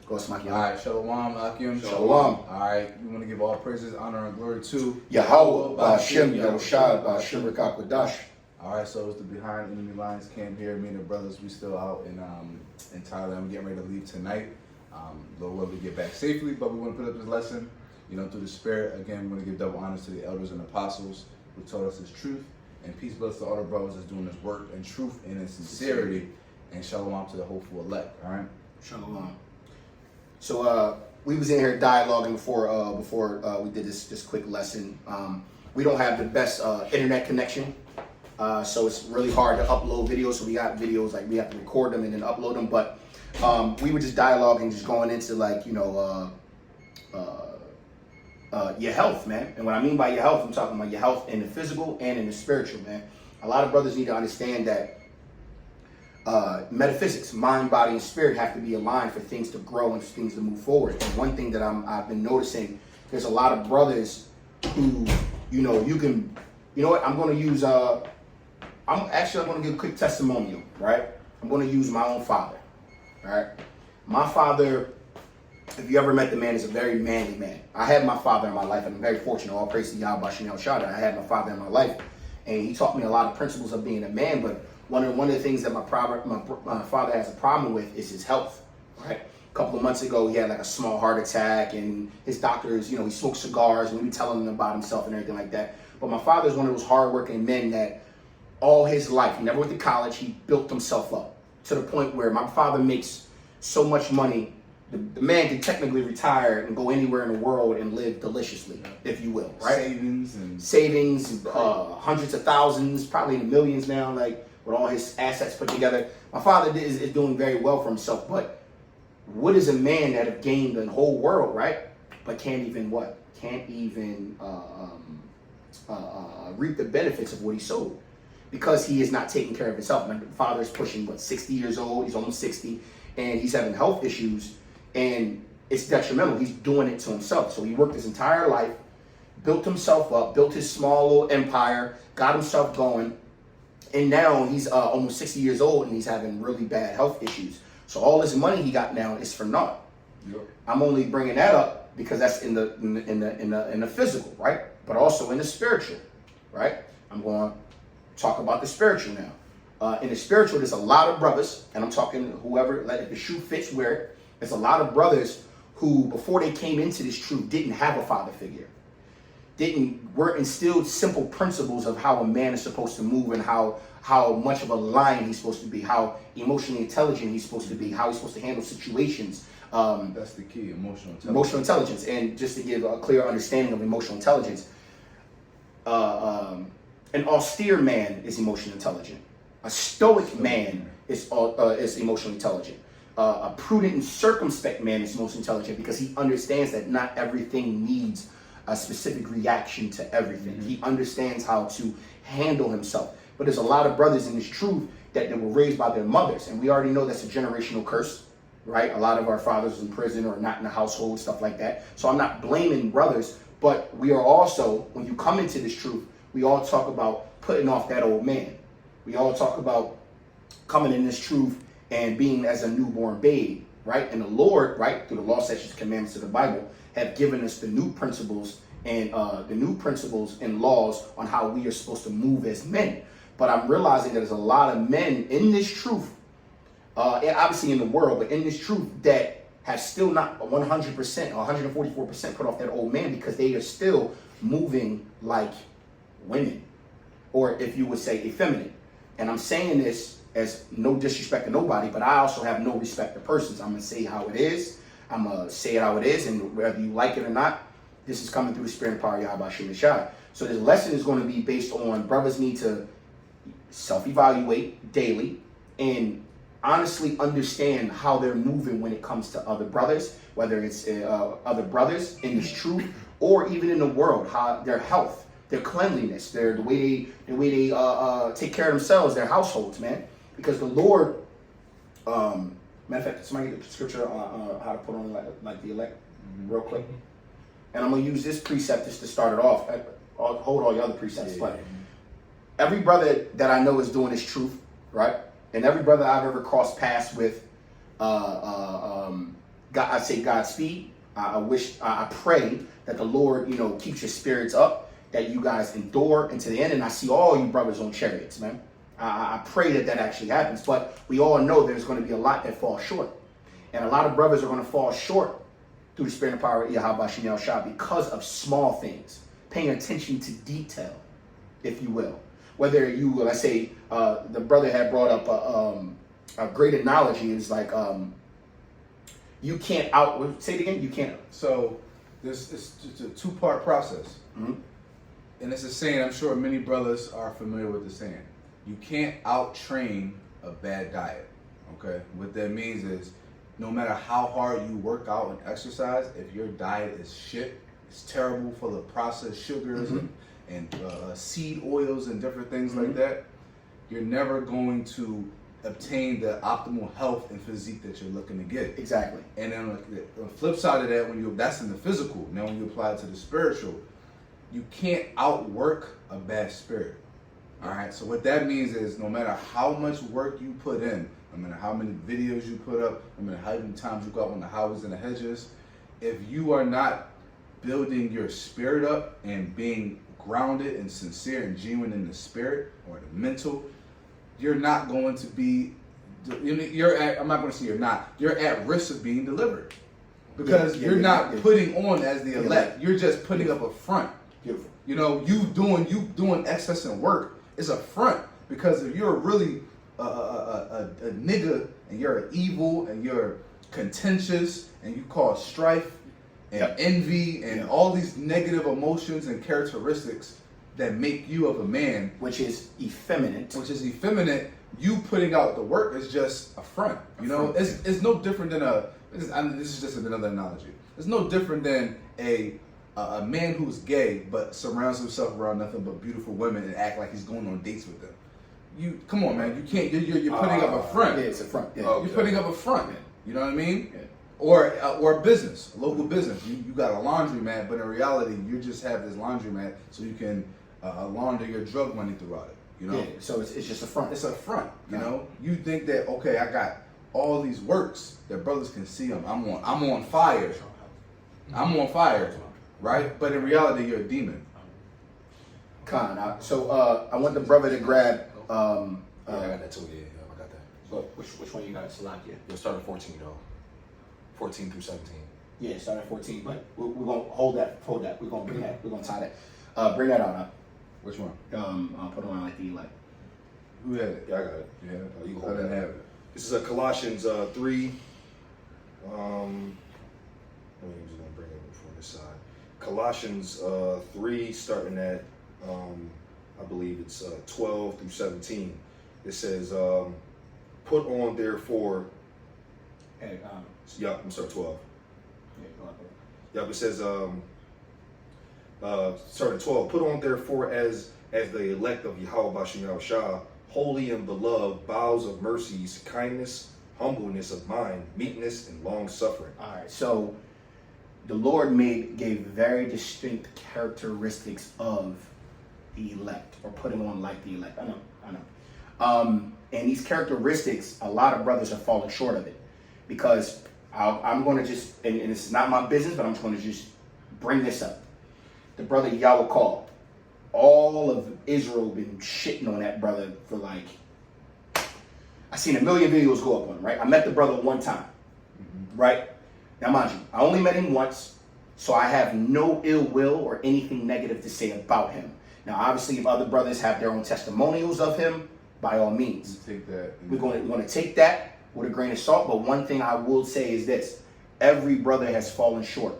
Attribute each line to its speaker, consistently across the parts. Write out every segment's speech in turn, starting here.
Speaker 1: Go Smaki.
Speaker 2: All right, Shalom, Akim.
Speaker 1: Shalom.
Speaker 2: All right, we want to give all praises, honor, and glory to
Speaker 1: Yahweh, Ba'ashem, Yahushua, Ba'ashem, Rekak, Wadash.
Speaker 2: All right, so it's the Behind Enemy Lines camp here. Me and the brothers, we still out in Thailand. We're getting ready to leave tonight. Lord will we get back safely, but we want to put up this lesson, through the Spirit. Again, we want to give double honors to the elders and apostles who taught us this truth. And peace bless to all the brothers that's doing this work in truth and in sincerity. And shalom to the hopeful elect. All right?
Speaker 1: Shalom. So we was in here dialoguing before we did this quick lesson. We don't have the best internet connection, so it's really hard to upload videos. So we got videos like we have to record them and then upload them. But we were just dialoguing, just going into your health, man. And what I mean by your health, I'm talking about your health in the physical and in the spiritual, man. A lot of brothers need to understand that metaphysics, mind, body, and spirit have to be aligned for things to grow and for things to move forward. And one thing that I've been noticing, there's a lot of brothers who, I'm going to use, I'm going to give a quick testimonial, right? I'm going to use my own father, right? My father, if you ever met the man, is a very manly man. I had my father in my life, and I'm very fortunate. All praise to Yahweh Shem Shada. I had my father in my life, and he taught me a lot of principles of being a man, but one of the things that my father has a problem with is his health, right? A couple of months ago, he had like a small heart attack, and his doctors, he smoked cigars, and we were telling him about himself and everything like that. But my father is one of those hardworking men that all his life, he never went to college, he built himself up to the point where my father makes so much money, the man can technically retire and go anywhere in the world and live deliciously, if you will, right? Savings, hundreds of thousands, probably in the millions now, like, with all his assets put together. My father is doing very well for himself, but what is a man that have gained the whole world, right? But can't even what? Can't even reap the benefits of what he sowed, because he is not taking care of himself. My father is pushing, 60 years old, he's almost 60, and he's having health issues, and it's detrimental. He's doing it to himself. So he worked his entire life, built himself up, built his small little empire, got himself going, and now he's almost 60 years old, and he's having really bad health issues. So all this money he got now is for naught. Yep. I'm only bringing that up because that's in the physical, right? But also in the spiritual, right? I'm going to talk about the spiritual now. In the spiritual, there's a lot of brothers, and I'm talking whoever, if the shoe fits, wear it. There's a lot of brothers who, before they came into this truth, didn't have a father figure. Were instilled simple principles of how a man is supposed to move and how much of a lion he's supposed to be, how emotionally intelligent he's supposed to be, how he's supposed to handle situations.
Speaker 2: That's the key, emotional intelligence.
Speaker 1: Emotional intelligence. And just to give a clear understanding of emotional intelligence, an austere man is emotionally intelligent. A stoic man is emotionally intelligent. A prudent and circumspect man is most intelligent because he understands that not everything needs a specific reaction to everything. Mm-hmm. He understands how to handle himself. But there's a lot of brothers in this truth that were raised by their mothers, and we already know that's a generational curse, right? A lot of our fathers in prison or not in the household, stuff like that. So I'm not blaming brothers, but we are also, when you come into this truth, we all talk about putting off that old man. We all talk about coming in this truth and being as a newborn babe, right? And the Lord, right, through the law, statutes, commandments of the Bible, have given us the new principles and laws on how we are supposed to move as men. But I'm realizing that there's a lot of men in this truth, and obviously in the world, but in this truth that have still not 100% or 144% put off that old man because they are still moving like women, or if you would say effeminate. And I'm saying this as no disrespect to nobody, but I also have no respect to persons. I'm going to say how it is. I'm going to say it how it is, and whether you like it or not, this is coming through the spirit and power of Yahweh Shem Shai. So this lesson is going to be based on brothers need to self-evaluate daily and honestly understand how they're moving when it comes to other brothers, whether it's other brothers in this truth or even in the world, how their health, their cleanliness, the way they take care of themselves, their households, man. Because the Lord, matter of fact, somebody get the scripture on how to put on like the elect real quick. And I'm going to use this precept just to start it off. I'll hold all the other precepts. But every brother that I know is doing this truth, right? And every brother I've ever crossed paths with I say Godspeed. I pray that the Lord, keeps your spirits up, that you guys endure into the end. And I see all you brothers on chariots, man. I pray that actually happens. But we all know there's going to be a lot that falls short. And a lot of brothers are going to fall short through the spirit and power of Yahweh Shem Yahushua because of small things, paying attention to detail, if you will. Whether you, let's say, the brother had brought up a great analogy is like, you can't say it again, you can't.
Speaker 2: So it's just a two-part process.
Speaker 1: Mm-hmm.
Speaker 2: And it's a saying, I'm sure many brothers are familiar with the saying. You can't out-train a bad diet, okay? What that means is, no matter how hard you work out and exercise, if your diet is shit, it's terrible, full of processed sugars and seed oils and different things like that, you're never going to obtain the optimal health and physique that you're looking to get.
Speaker 1: Exactly.
Speaker 2: And then on the flip side of that, that's in the physical. Now when you apply it to the spiritual, you can't outwork a bad spirit. All right. So what that means is, no matter how much work you put in, no matter how many videos you put up, no matter how many times you go out on the highways and the hedges, if you are not building your spirit up and being grounded and sincere and genuine in the spirit or the mental, you're not going to be, I'm not going to say you're not, you're at risk of being delivered. Because you're not putting on as the elect, you're just putting up a front.
Speaker 1: Beautiful.
Speaker 2: You doing excess and work is a front, because if you're really a nigga and you're evil and you're contentious and you cause strife and envy and all these negative emotions and characteristics that make you of a man,
Speaker 1: which is effeminate,
Speaker 2: you putting out the work is just a front. It's no different than this is just another analogy. It's no different than a man who's gay but surrounds himself around nothing but beautiful women and act like he's going on dates with them. You come on, man. You can't. You're putting up a front.
Speaker 1: Yeah, it's a front. Yeah.
Speaker 2: You're putting up a front. Yeah. You know what I mean?
Speaker 1: Yeah.
Speaker 2: Or a business, a local business. You got a laundromat, but in reality, you just have this laundromat so you can launder your drug money throughout it.
Speaker 1: Yeah. So it's just a front.
Speaker 2: It's a front. You think that, okay, I got all these works that brothers can see them. I'm on fire. I'm on fire, right? But in reality, you're a demon.
Speaker 1: So I want the brother to grab.
Speaker 3: I got that too. Yeah, I got that.
Speaker 1: So which one you got, Salakia?
Speaker 3: You'll start at 14 though. 14 through 17.
Speaker 1: Yeah, start at 14. But we're gonna hold that. We're gonna bring that. We're gonna tie that. Bring that out.
Speaker 2: Which one?
Speaker 1: I'll put it on like the elect.
Speaker 2: Who had it?
Speaker 3: Yeah, I got it.
Speaker 2: You had it?
Speaker 3: You can
Speaker 2: I
Speaker 3: hold
Speaker 2: didn't
Speaker 3: that.
Speaker 2: have it.
Speaker 3: This is a Colossians 3. I'm just gonna bring it from this side. Colossians 3, starting at I believe it's 12 through 17. It says, "Put on therefore."
Speaker 1: Hey,
Speaker 3: Yeah, I'm sorry, 12.
Speaker 1: yeah, go ahead.
Speaker 3: Yeah, it says, starting 12. "Put on therefore as the elect of Yahweh Bashem Yahushua, holy and beloved, bowels of mercies, kindness, humbleness of mind, meekness, and long suffering." All
Speaker 1: right, so the Lord gave very distinct characteristics of the elect, or put him on like the elect. I know. And these characteristics, a lot of brothers are falling short of it, because I'm going to just, and this is not my business, but I'm just going to just bring this up. The brother Yahweh called. All of Israel been shitting on that brother for like, I seen a million videos go up on him, right? I met the brother one time, right? Now, mind you, I only met him once, so I have no ill will or anything negative to say about him. Now, obviously, if other brothers have their own testimonials of him, by all means.
Speaker 2: Take that.
Speaker 1: We're going to take that with a grain of salt, but one thing I will say is this. Every brother has fallen short.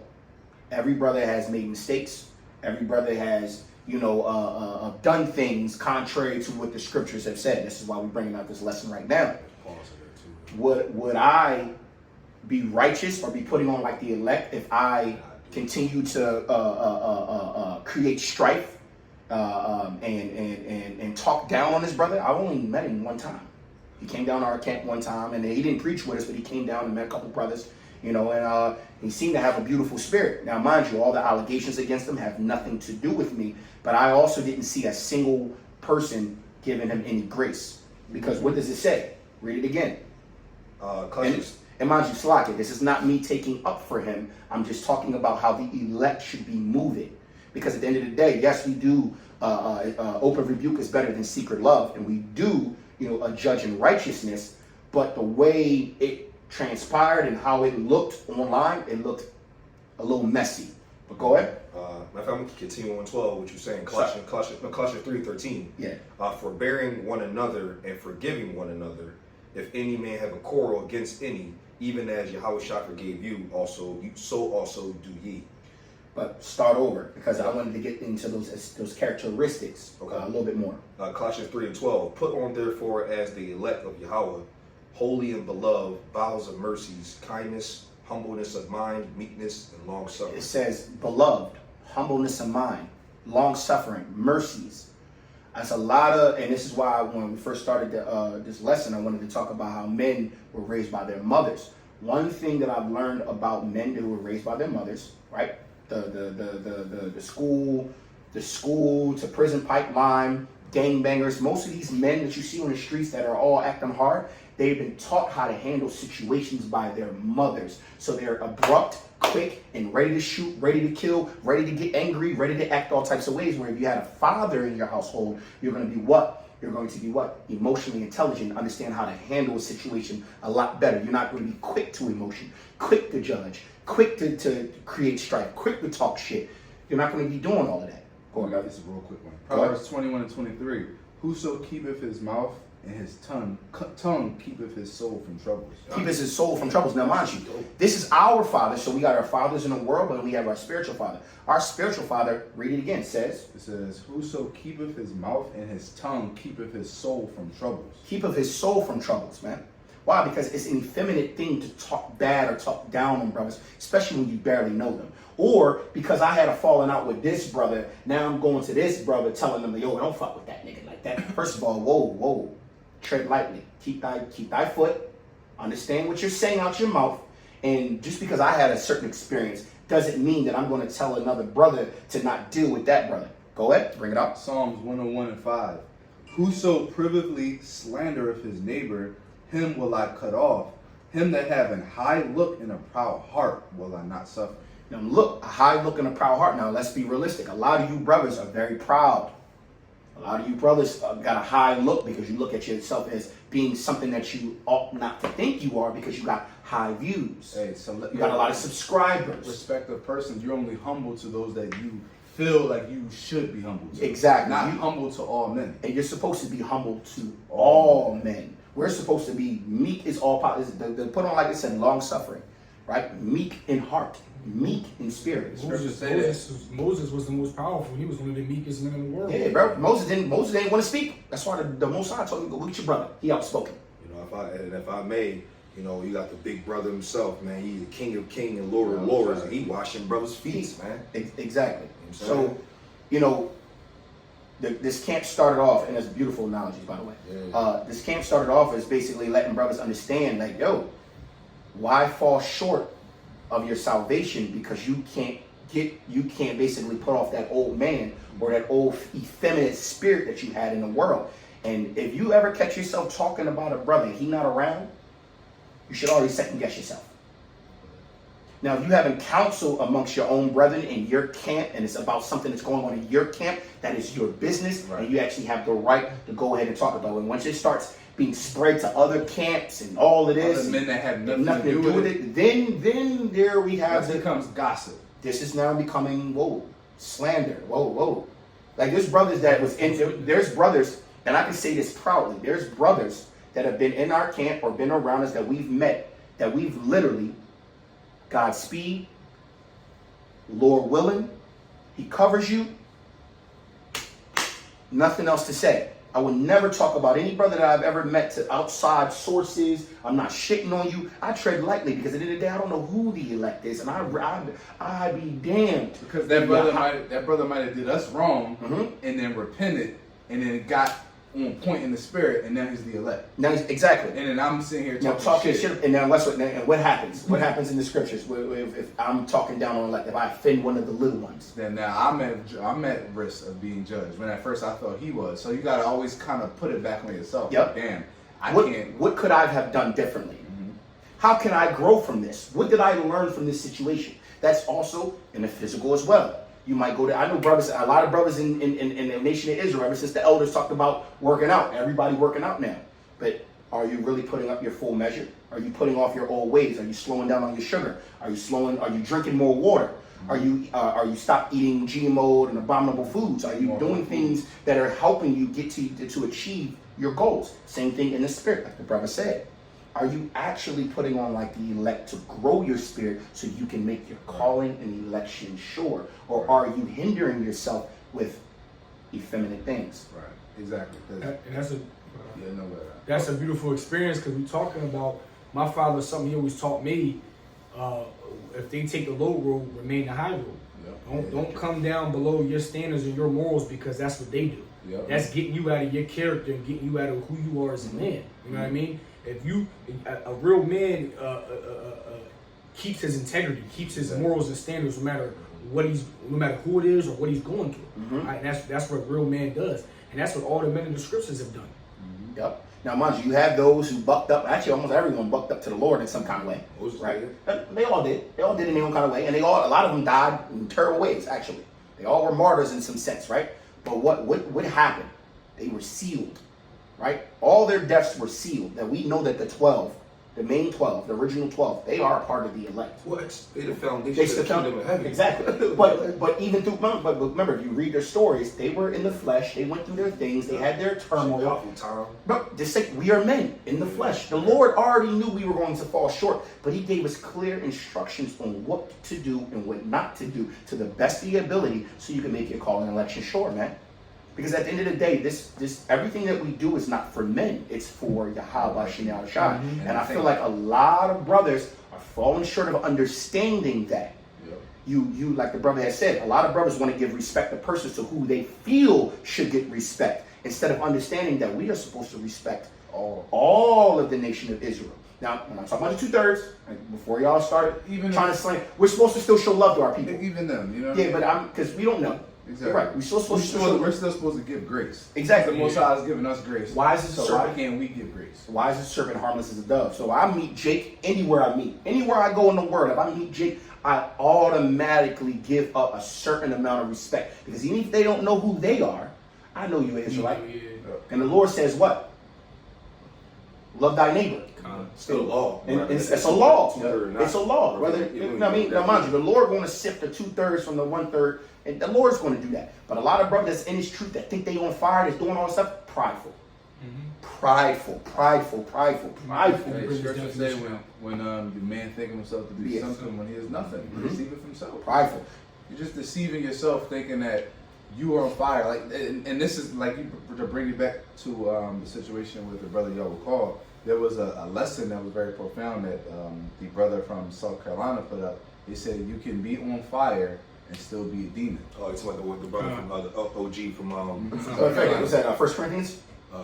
Speaker 1: Every brother has made mistakes. Every brother has, done things contrary to what the scriptures have said. This is why we're bringing out this lesson right now. Would I be righteous or be putting on like the elect if I continue to create strife and talk down on his brother? I only met him one time. He came down to our camp one time, and he didn't preach with us, but he came down and met a couple brothers, and he seemed to have a beautiful spirit. Now, mind you, all the allegations against him have nothing to do with me, but I also didn't see a single person giving him any grace. Because what does it say? Read it again. And mind you, Slocket, this is not me taking up for him. I'm just talking about how the elect should be moving. Because at the end of the day, yes, we do, open rebuke is better than secret love. And we do, a judge in righteousness. But the way it transpired and how it looked online, it looked a little messy. But go ahead.
Speaker 3: If I'm going to continue on 12, what you're saying, Colossians 3:13.
Speaker 1: Yeah.
Speaker 3: Forbearing one another and forgiving one another, if any man have a quarrel against any, even as Yahushua forgave you, so also do ye.
Speaker 1: But start over, because I wanted to get into those characteristics a little bit more.
Speaker 3: Colossians 3:12. Put on therefore as the elect of Yahweh, holy and beloved, bowels of mercies, kindness, humbleness of mind, meekness, and long suffering.
Speaker 1: It says, beloved, humbleness of mind, long suffering, mercies. That's a lot of, and this is why when we first started this lesson, I wanted to talk about how men were raised by their mothers. One thing that I've learned about men who were raised by their mothers, right? The school to prison pipeline, gangbangers. Most of these men that you see on the streets that are all acting hard, they've been taught how to handle situations by their mothers. So they're abrupt, quick, and ready to shoot, ready to kill, ready to get angry, ready to act all types of ways. Where if you had a father in your household, you're going to be what? You're going to be what? Emotionally intelligent, understand how to handle a situation a lot better. You're not going to be quick to emotion, quick to judge, quick to create strife, quick to talk shit. You're not going to be doing all of that.
Speaker 2: I got this real quick one. Proverbs 21:23. Whoso keepeth his mouth and his tongue keepeth his soul from troubles.
Speaker 1: Keepeth his soul from troubles. Now, mind you, this is our Father. So we got our fathers in the world, but we have our spiritual Father. Our spiritual Father, read it again, says,
Speaker 2: it says, whoso keepeth his mouth and his tongue keepeth his soul from troubles.
Speaker 1: Keepeth his soul from troubles, man. Why? Because it's an effeminate thing to talk bad or talk down on brothers, especially when you barely know them. Or because I had a falling out with this brother, now I'm going to this brother telling them, yo, don't fuck with that nigga like that. First of all, whoa. Tread lightly. Keep thy foot. Understand what you're saying out your mouth. And just because I had a certain experience doesn't mean that I'm going to tell another brother to not deal with that brother. Go ahead, bring it up.
Speaker 2: Psalms 101:5. Whoso privily slandereth his neighbor, him will I cut off. Him that have an high look and a proud heart will I not suffer.
Speaker 1: Now look, a high look and a proud heart. Now let's be realistic. A lot of you brothers are very proud. A lot of you brothers got a high look because you look at yourself as being something that you ought not to think you are because you got high views.
Speaker 2: Hey, so
Speaker 1: you got a lot of subscribers.
Speaker 2: Respect of persons. You're only humble to those that you feel like you should be humble to.
Speaker 1: Exactly.
Speaker 2: Not humble to all men.
Speaker 1: And you're supposed to be humble to all men. We're supposed to be meek is all power. They put on, like I said, long suffering, right? Meek in heart, meek in spirit.
Speaker 4: Moses was the most powerful. He was one of the meekest men in the world.
Speaker 1: Yeah, bro. Moses didn't want to speak. That's why the Most High told him, go with your brother. He outspoken.
Speaker 3: If I may, you got the big brother himself, man. He's the king of kings and lord of lords, and he washing brothers' feet, man.
Speaker 1: Exactly. So, this camp started off, and that's beautiful analogies, by the way.
Speaker 3: Yeah.
Speaker 1: This camp started off as basically letting brothers understand, like, yo, why fall short of your salvation because you can't basically put off that old man or that old effeminate spirit that you had in the world. And if you ever catch yourself talking about a brother and he not around, you should already second guess yourself. Now, if you having counsel amongst your own brethren in your camp, and it's about something that's going on in your camp, that is your business, right. And you actually have the right to go ahead and talk about it. And once it starts being spread to other camps and all of this,
Speaker 2: other men that have nothing
Speaker 1: to do with it, then there we have
Speaker 2: it becomes gossip.
Speaker 1: This is now becoming slander. Like there's brothers that was in there's brothers, and I can say this proudly. There's brothers that have been in our camp or been around us that we've met, that we've literally, Godspeed, Lord willing, He covers you. Nothing else to say. I would never talk about any brother that I've ever met to outside sources. I'm not shitting on you. I tread lightly because at the end of the day, I don't know who the elect is, and I be damned.
Speaker 2: Because that brother might have did us wrong, and then repented, and then got on point in the spirit, and now he's the elect.
Speaker 1: Now
Speaker 2: And
Speaker 1: exactly.
Speaker 2: then I'm sitting here
Speaker 1: talking shit. And now what happens? What happens in the scriptures if I'm talking down on, like, if I offend one of the little ones?
Speaker 2: Then now I'm at risk of being judged. When at first I thought he was. So you got to always kind of put it back on yourself.
Speaker 1: Yep.
Speaker 2: Like, damn,
Speaker 1: What could I have done differently? How can I grow from this? What did I learn from this situation? That's also in the physical as well. You might go to, I know brothers, a lot of brothers in the nation of Israel, ever since the elders talked about working out, everybody working out now. But are you really putting up your full measure? Are you putting off your old ways? Are you slowing down on your sugar? Are you drinking more water? Are you stop eating GMO and abominable foods? Are you doing things that are helping you get to achieve your goals? Same thing in the spirit, like the brother said. Are you actually putting on like the elect to grow your spirit so you can make your calling and election sure? Or are you hindering yourself with effeminate things?
Speaker 2: Right. Exactly.
Speaker 4: And that's a
Speaker 2: Yeah, no way.
Speaker 4: that's a beautiful experience, because we're talking about, my father, something he always taught me, if they take the low road, remain the high road.
Speaker 2: Yep.
Speaker 4: Don't come down below your standards and your morals, because that's what they do.
Speaker 2: Yep.
Speaker 4: That's getting you out of your character and getting you out of who you are as a man. You know what I mean? If you, a real man keeps his integrity, keeps his morals and standards, no matter who it is or what he's going through. Right? And that's what a real man does, and that's what all the men in the scriptures have done.
Speaker 1: Yep. Now, mind you have those who bucked up. Actually, almost everyone bucked up to the Lord in some kind of way, right? They all did. They all did in their own kind of way, and a lot of them died in terrible ways. Actually, they all were martyrs in some sense, right? But what happened? They were sealed, right? All their deaths were sealed. That we know that the main 12, the original 12, they are a part of the elect.
Speaker 3: What? They the foundation
Speaker 1: They
Speaker 3: of the
Speaker 1: still
Speaker 3: kingdom of heaven.
Speaker 1: Exactly. But even through, but remember, if you read their stories, they were in the flesh. They went through their things. They had their turmoil.
Speaker 3: Awful time.
Speaker 1: But just like we are men in the flesh. The Lord already knew we were going to fall short, but He gave us clear instructions on what to do and what not to do to the best of your ability, so you can make your call and election sure, man. Because at the end of the day, this everything that we do is not for men; it's for Yahweh Shem Shai. And I feel like a lot of brothers are falling short of understanding that.
Speaker 2: Yep.
Speaker 1: You like the brother has said, a lot of brothers want to give respect to persons to who they feel should get respect, instead of understanding that we are supposed to respect all of the nation of Israel. Now, when I'm talking about the 2/3, like before y'all start
Speaker 2: Even
Speaker 1: trying to slang, we're supposed to still show love to our people.
Speaker 2: Even them, you know.
Speaker 1: Yeah, but because we don't know.
Speaker 2: Exactly.
Speaker 1: Right. We're still supposed to show.
Speaker 2: We're still supposed to give grace.
Speaker 1: Exactly.
Speaker 2: The Most High has given us grace.
Speaker 1: Why is it
Speaker 2: so? Why can't we give grace?
Speaker 1: Why is the serpent harmless as a dove? So I meet Jake anywhere I meet. Anywhere I go in the world, if I meet Jake, I automatically give up a certain amount of respect. Because even if they don't know who they are, I know you're Israelite. And the Lord says what? Love thy neighbor.
Speaker 3: Still a law.
Speaker 1: And it's a law.
Speaker 3: Yeah.
Speaker 1: It's a law. Whether I mean, now mind you, the Lord going to sift the 2/3 from the 1/3, and the Lord's going to do that. But a lot of brothers in His truth that think they on fire, that's doing all this stuff, prideful. Prideful.
Speaker 2: Hey, scripture say when the man think of himself to be something when he is nothing, he's deceiving himself.
Speaker 1: Prideful.
Speaker 2: You're just deceiving yourself, thinking that you are on fire. Like, and this is like to bring it back to the situation with the brother y'all recall. There was a lesson that was very profound that the brother from South Carolina put up. He said you can be on fire and still be a demon.
Speaker 3: Oh, it's like the brother from the OG from
Speaker 1: What's that? 1 Corinthians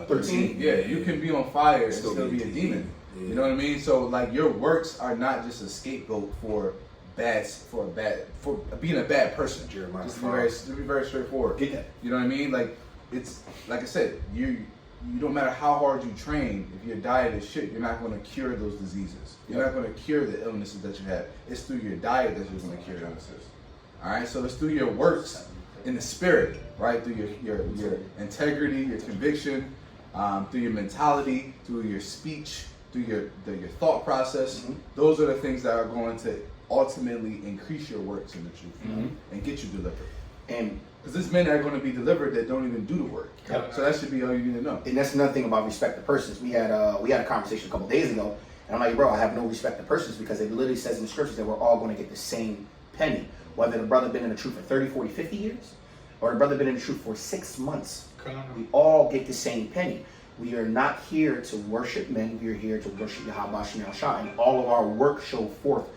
Speaker 1: 13.
Speaker 2: Yeah, you can be on fire and still be a demon. Yeah. You know what I mean? So like your works are not just a scapegoat for being a bad person.
Speaker 3: Jeremiah.
Speaker 2: Just to be very straightforward.
Speaker 1: Get that.
Speaker 2: You know what I mean? Like it's like I said, you don't matter how hard you train, if your diet is shit, you're not going to cure those diseases. You're not going to cure the illnesses that you have. It's through your diet that you're going to cure illnesses. All right, so it's through your works in the spirit, right? Through your integrity, your conviction, through your mentality, through your speech, through your thought process. Those are the things that are going to ultimately increase your works in the truth and get you delivered. And because there's men that are going to be delivered that don't even do the work.
Speaker 1: Yep.
Speaker 2: So that should be all you need to know.
Speaker 1: And that's another thing about respect to persons. We had a conversation a couple days ago, and I'm like, bro, I have no respect to persons, because it literally says in the scriptures that we're all going to get the same penny. Whether the brother been in the truth for 30, 40, 50 years, or the brother been in the truth for 6 months, we all get the same penny. We are not here to worship men. We are here to worship Yahweh Shem Shai. And all of our work show forth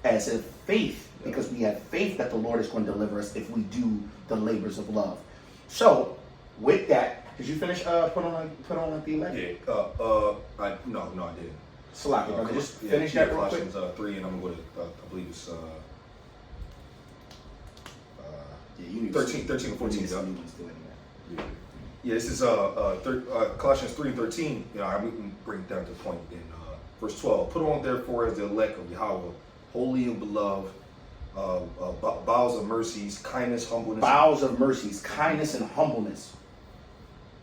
Speaker 1: as a faith, because we have faith that the Lord is going to deliver us if we do the labors of love. So, with that, did you finish put on the elect?
Speaker 3: Yeah. No, I didn't.
Speaker 1: Salaki, brother. Just finish that real quick.
Speaker 3: Colossians 3, and I'm going to I believe it's 13 and 14. Yeah, this is Colossians 3 and 13. You know, we can bring it down to the point in Verse 12. Put on therefore as the elect of Yahweh, holy and beloved, bowels of mercies, kindness, humbleness.
Speaker 1: Bowels of mercies, kindness, and humbleness.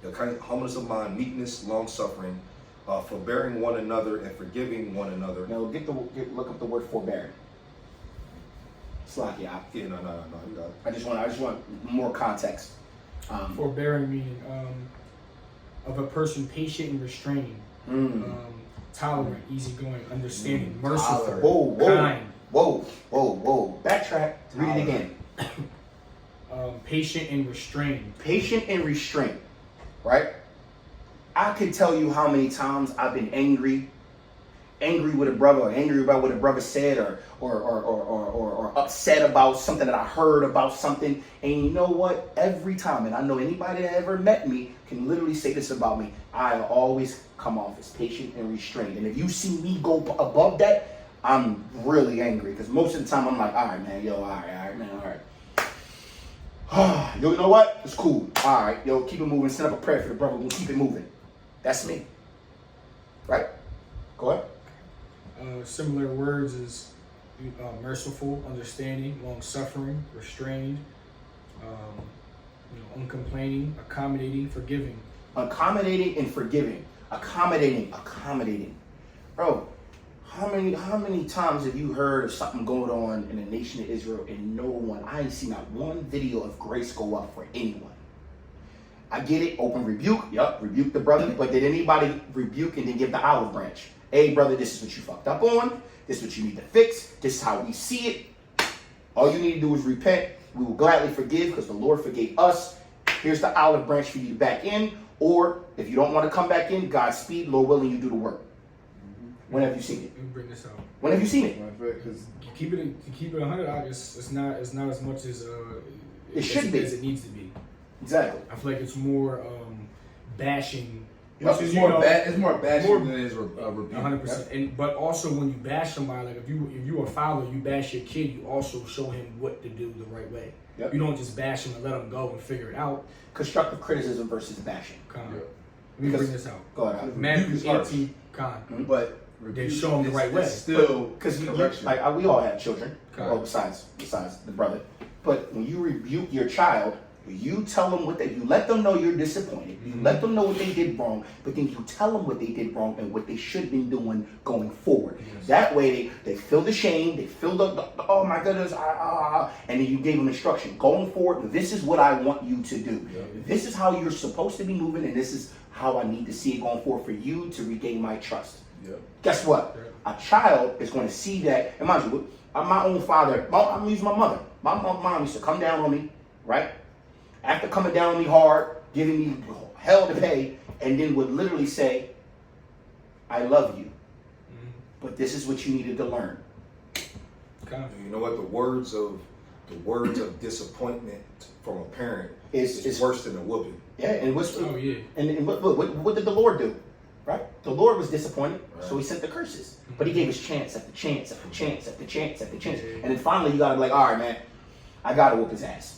Speaker 3: Humbleness of mind, meekness, long suffering, forbearing one another and forgiving one another.
Speaker 1: Now look up the word forbearing. Slack, yeah.
Speaker 3: Yeah, no, you got it.
Speaker 1: I just want more context.
Speaker 4: Forbearing meaning of a person patient and restraining, tolerant, easygoing, understanding, merciful,
Speaker 1: Tolerant.
Speaker 4: kind.
Speaker 1: Whoa. Backtrack. Read it again.
Speaker 4: Patient and restrained.
Speaker 1: Patient and restraint. Right? I can tell you how many times I've been angry with a brother, or angry about what a brother said, or upset about something that I heard about something. And you know what? Every time, and I know anybody that ever met me can literally say this about me, I always come off as patient and restrained. And if you see me go above that, I'm really angry, because most of the time I'm like, all right, man, all right, man, all right. Yo, you know what? It's cool. All right, yo, keep it moving. Send up a prayer for the brother. We'll keep it moving. That's me. Right? Go ahead.
Speaker 4: Similar words is merciful, understanding, long-suffering, restrained, uncomplaining, accommodating, forgiving.
Speaker 1: Accommodating and forgiving. Accommodating. Bro, how many times have you heard of something going on in the nation of Israel and I ain't seen not one video of grace go up for anyone? I get it, open rebuke, rebuke the brother, but did anybody rebuke and then give the olive branch? Hey, brother, this is what you fucked up on. This is what you need to fix. This is how we see it. All you need to do is repent. We will gladly forgive because the Lord forgave us. Here's the olive branch for you to back in. Or if you don't want to come back in, Godspeed, Lord willing, you do the work. When have you seen it?
Speaker 4: Let me bring this out.
Speaker 1: When have you seen it?
Speaker 4: To keep it 100, it's not as much as
Speaker 1: It should be.
Speaker 4: as it needs to be.
Speaker 1: Exactly.
Speaker 4: I feel like it's more bashing.
Speaker 2: It's more bashing than it is rebuke.
Speaker 4: 100%. And but also when you bash somebody, like if you a father, you bash your kid, you also show him what to do the right way.
Speaker 1: Yep.
Speaker 4: You don't just bash him and let him go and figure it out.
Speaker 1: Constructive criticism versus bashing.
Speaker 4: Let me bring this out.
Speaker 1: Go ahead.
Speaker 4: Matthew 18,
Speaker 2: But
Speaker 4: they show him the right way.
Speaker 2: Still,
Speaker 1: because
Speaker 2: correction.
Speaker 1: we all have children.
Speaker 4: Okay.
Speaker 1: Well, besides the brother. But when you rebuke your child, you tell them you let them know you're disappointed. You let them know what they did wrong, but then you tell them what they did wrong and what they should be doing going forward. Yes. That way they feel the shame, they feel the oh my goodness, and then you gave them instruction. Going forward, this is what I want you to do. Yeah. This is how you're supposed to be moving, and this is how I need to see it going forward for you to regain my trust. Yeah. Guess what? Yeah. A child is going to see that, and mind you, my own father, I'm going to use my mother. My mom used to come down on me, right? After coming down on me hard, giving me hell to pay, and then would literally say, I love you, but this is what you needed to learn.
Speaker 3: You know what? The words of disappointment from a parent is worse than a whooping.
Speaker 1: Yeah, and and what did the Lord do? Right? The Lord was disappointed, so he sent the curses. But he gave us chance after chance after chance after chance after chance. And then finally you gotta be like, all right, man, I gotta whoop his ass.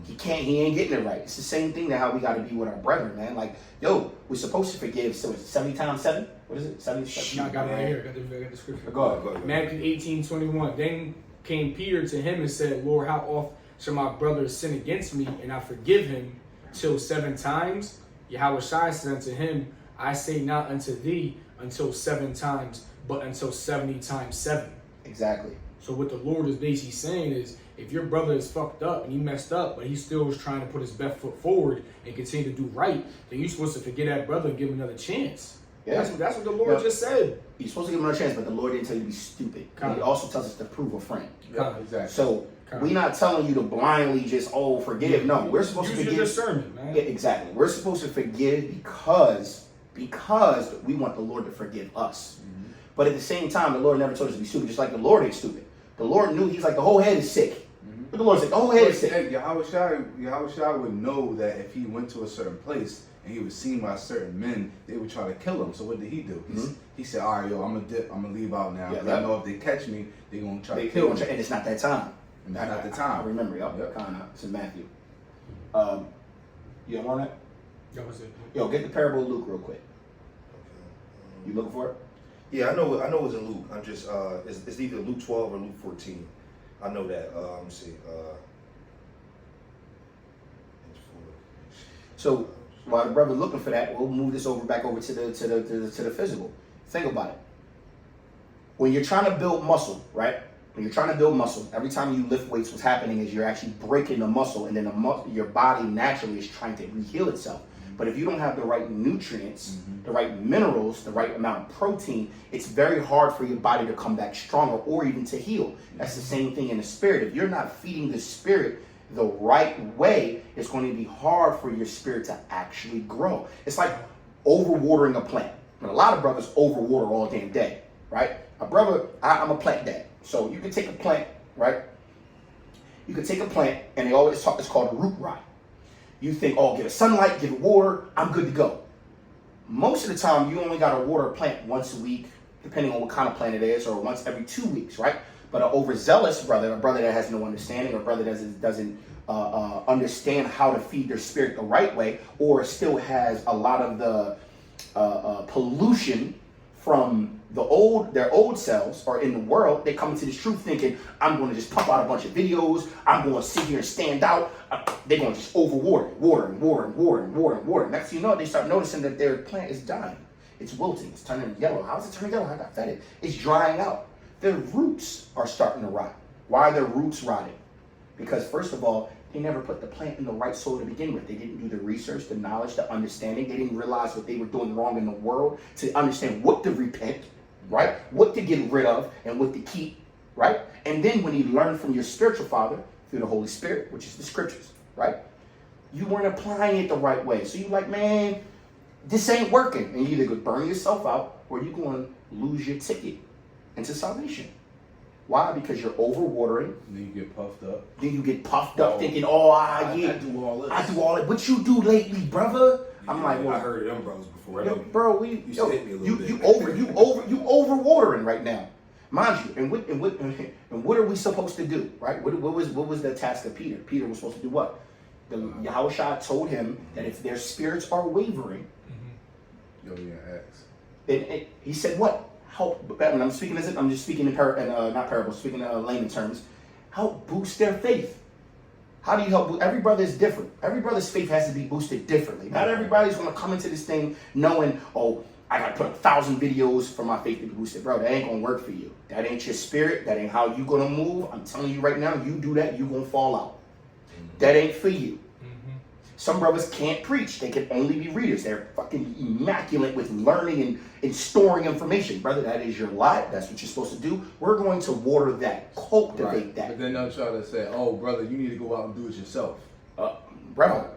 Speaker 1: He ain't getting it right. It's the same thing that how we gotta be with our brethren, man. Like, yo, we're supposed to forgive, so it's 70 times 7? What is it? 70?
Speaker 4: I got it right here. I got the scripture.
Speaker 1: Go ahead.
Speaker 4: Matthew 18:21. Then came Peter to him and said, Lord, how oft shall my brother sin against me, and I forgive him till 7 times? Yahweh Shai said unto him, I say not unto thee until 7 times, but until 70 times 7.
Speaker 1: Exactly.
Speaker 4: So what the Lord is basically saying is, if your brother is fucked up and he messed up, but he still is trying to put his best foot forward and continue to do right, then you're supposed to forget that brother and give him another chance. Yeah. That's what the Lord just said.
Speaker 1: You're supposed to give him another chance, but the Lord didn't tell you to be stupid. He also tells us to prove a friend.
Speaker 2: Exactly.
Speaker 1: So we're not telling you to blindly just forgive. No, we're supposed to forgive.
Speaker 4: Use your discernment, man.
Speaker 1: Yeah, exactly. We're supposed to forgive because we want the Lord to forgive us. Mm-hmm. But at the same time, the Lord never told us to be stupid, just like the Lord ain't stupid. The Lord knew, he's like, the whole head is sick. Mm-hmm. But the Lord said, the whole head is sick.
Speaker 2: Yahweh Shai would know that if he went to a certain place and he was seen by certain men, they would try to kill him. So what did he do? He said, all right, yo, I'm gonna leave out now. I know if they catch me, they're going to try to kill me.
Speaker 1: And it's not that time.
Speaker 2: And it's not the time.
Speaker 1: I remember, it's in Matthew. You don't want that?
Speaker 4: That was it.
Speaker 1: Yo, get the parable of Luke real quick. You looking for it?
Speaker 3: Yeah, I know it's in Luke. I'm just it's either Luke 12 or Luke 14. I know that. Let me see.
Speaker 1: So while the brother's looking for that, we'll move this back over to the physical. Think about it. When you're trying to build muscle, right? When you're trying to build muscle, every time you lift weights, what's happening is you're actually breaking the muscle, and then your body naturally is trying to re-heal itself. But if you don't have the right nutrients, the right minerals, the right amount of protein, it's very hard for your body to come back stronger or even to heal. That's the same thing in the spirit. If you're not feeding the spirit the right way, it's going to be hard for your spirit to actually grow. It's like overwatering a plant. And a lot of brothers overwater all damn day, right? I'm a plant dad. So you can take a plant, right? You can take a plant, and they always talk, it's called a root rot. You think, oh, get it sunlight, give it water, I'm good to go. Most of the time, you only got to water a plant once a week, depending on what kind of plant it is, or once every 2 weeks, right? But an overzealous brother, a brother that has no understanding, or a brother that doesn't understand how to feed their spirit the right way, or still has a lot of the pollution from their old selves or in the world, they come into this truth thinking, I'm going to just pump out a bunch of videos, I'm going to sit here and stand out. They're going to just overwater, water. Next thing you know, they start noticing that their plant is dying. It's wilting, it's turning yellow. How is it turning yellow? I got fed. It's drying out. Their roots are starting to rot. Why are their roots rotting? Because first of all, they never put the plant in the right soil to begin with. They didn't do the research, the knowledge, the understanding. They didn't realize what they were doing wrong in the world to understand what to repent, right? What to get rid of and what to keep, right? And then when you learn from your spiritual father through the Holy Spirit, which is the scriptures, right? You weren't applying it the right way. So you're like, man, this ain't working. And you either go burn yourself out or you're going to lose your ticket into salvation. Why? Because you're overwatering.
Speaker 2: And then you get puffed up.
Speaker 1: Then you get puffed up thinking, oh, yeah.
Speaker 2: I do all this.
Speaker 1: I do all that. What you do lately, brother? I'm like, well,
Speaker 3: I heard them brothers before.
Speaker 1: Yo, bro, you overwatering right now, mind you. And what are we supposed to do, right? What was the task of Peter? Peter was supposed to do what? Yahushua told him that if their spirits are wavering, and he said what? Help. And I'm just speaking in not parables, speaking in layman terms. Help boost their faith. How do you help? Every brother is different. Every brother's faith has to be boosted differently. Not everybody's going to come into this thing knowing, oh, I got to put 1,000 videos for my faith to be boosted. Bro, that ain't going to work for you. That ain't your spirit. That ain't how you going to move. I'm telling you right now, you do that, you going to fall out. That ain't for you. Some brothers can't preach. They can only be readers. They're fucking immaculate with learning and storing information. Brother, that is your lot. That's what you're supposed to do. We're going to water that, cultivate that.
Speaker 2: But then they'll try to say, oh, brother, you need to go out and do it yourself.
Speaker 1: Brother,